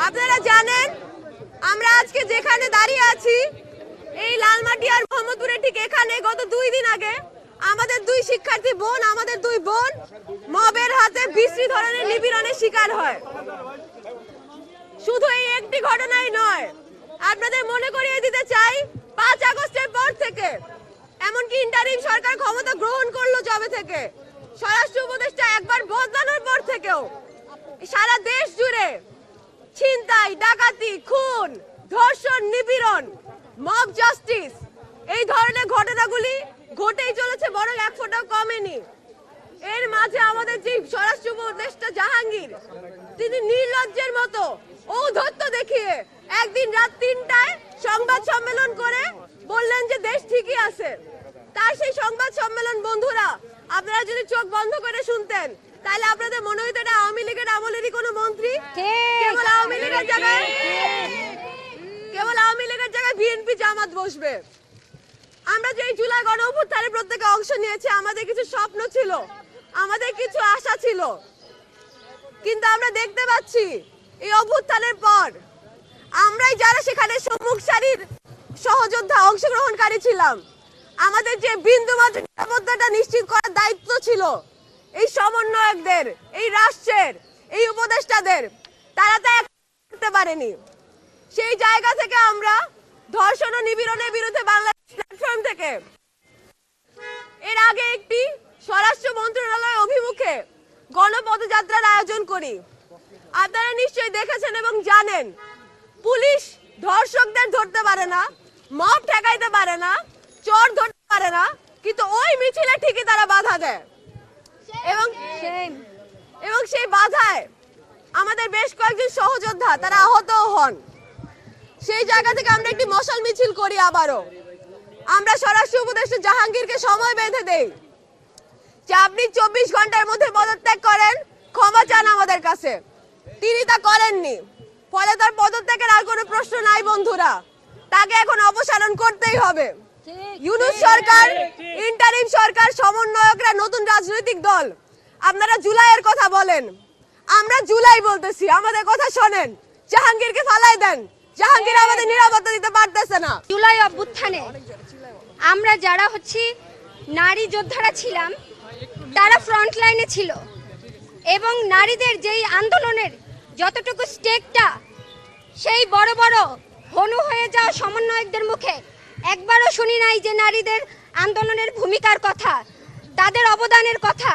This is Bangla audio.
আপনারা জানেন আমরা আজকে যেখানে দাঁড়িয়ে আছি এই লালমাটি আর মোহাম্মদপুরে ঠিক এখানে গত 2 দিন আগে আমাদের 2 শিক্ষার্থী বোন আমাদের 2 বোন মবের হাতে বিশ্রী ধরনের নিপীড়নের শিকার হয়। শুধু এই একটি ঘটনাই নয়, আপনাদের মনে করিয়ে দিতে চাই 5 আগস্টের পর থেকে এমনকি ইন্টারিম সরকার ক্ষমতা গ্রহণ করলো যবে থেকে স্বরাষ্ট্র উপদেষ্টা একবার বদলানোর পর থেকেও সারা দেশ জুড়ে ছিনতাই, ডাকাতি, খুন, ধর্ষণ, নিপীড়ন, মব জাস্টিস এই ধরনের ঘটনাগুলি ঘটেই চলেছে, বরং এক ফোঁটাও কমেনি। এর মাঝে আমাদের যে স্বরাষ্ট্র উপদেষ্টা জাহাঙ্গীর তিনি নির্লজ্জের মতো ঔদ্ধত্য দেখিয়ে একদিন রাত 3টায় সংবাদ সম্মেলন করে বললেন যে দেশ ঠিকই আছে। তার সেই সংবাদ সম্মেলন বন্ধুরা আপনারা যদি চোখ বন্ধ করে শুনতেন তাহলে আপনাদের মনে হইতো এটা আওয়ামী লীগের আমলেরই কোনো মন্ত্রী, কেবল আওয়ামী লীগের জায়গায় বিএনপি জামাত বসবে। আমরা যে জুলাই গণ অভ্যুত্থানে প্রত্যেকে অংশ নিয়েছি, আমাদের কিছু স্বপ্ন ছিল, আমাদের কিছু আশা ছিল, কিন্তু আমরা দেখতে পাচ্ছি এই অভ্যুত্থানের পর আমরাই যারা সেখানে সম্মুখ সারির সহযোদ্ধা অংশগ্রহণকারী ছিলাম, আমাদের যে বিন্দুমাত্র নিরাপত্তাটা নিশ্চিত করার দায়িত্ব ছিল এই সমন্বয়কদের, এই রাষ্ট্রের, এই উপদেষ্টাদের, তারা তা করতে পারেনি। সেই জায়গা থেকে আমরা ধর্ষণ ও নিপীড়নের বিরুদ্ধে বাংলাদেশ প্ল্যাটফর্ম থেকে এর আগে একটি স্বরাষ্ট্র মন্ত্রণালয় অভিমুখে গণপদযাত্রার আয়োজন করি। আপনারা নিশ্চয়ই দেখেছেন এবং জানেন পুলিশ ধর্ষকদের ধরতে পারে না, মব ঠেকাইতে পারে না, চোর ধরতে পারে না, কিন্তু ওই মিছিলে ঠিকই তারা বাধা দেয় এবং সেই বাধায় আমাদের বেশ কয়েকজন সহযোদ্ধা তারা আহত হন। সেই জায়গা থেকে আমরা একটি মশাল মিছিল করি। আবারও আমরা স্বরাষ্ট্র উপদেষ্টা জাহাঙ্গীরকে সময় বেঁধে দেই যে আপনি 24 ঘন্টার মধ্যে পদত্যাগ করেন, ক্ষমা চান আমাদের কাছে। তিনি তা করেননি, ফলে তার পদত্যাগের আর কোনো প্রশ্ন নাই বন্ধুরা, তাকে এখন অপসারণ করতেই হবে। ইউনূস সরকার, ইন্টারিম সরকার, সমন্বয়করা নতুন রাজনৈতিক দল, আপনারা জুলাইয়ের কথা বলেন, আমরা জুলাই বলতেছি, আমাদের কথা শোনেন, জাহাঙ্গীরকে ফালাই দেন। জাহাঙ্গীর আমাদের নিরাপত্তা দিতে পারতেছে না। জুলাই অভ্যুত্থানে আমরা যারা নারী যোদ্ধারা ছিলাম তারা ফ্রন্ট লাইনে ছিল এবং নারীদের যেই আন্দোলনের যতটুকু স্টেকটা সেই বড় বড় হনু হয়ে যাওয়া সমন্বয়কদের মুখে একবারও শুনি নাই যে নারীদের আন্দোলনের ভূমিকার কথা, তাদের অবদানের কথা।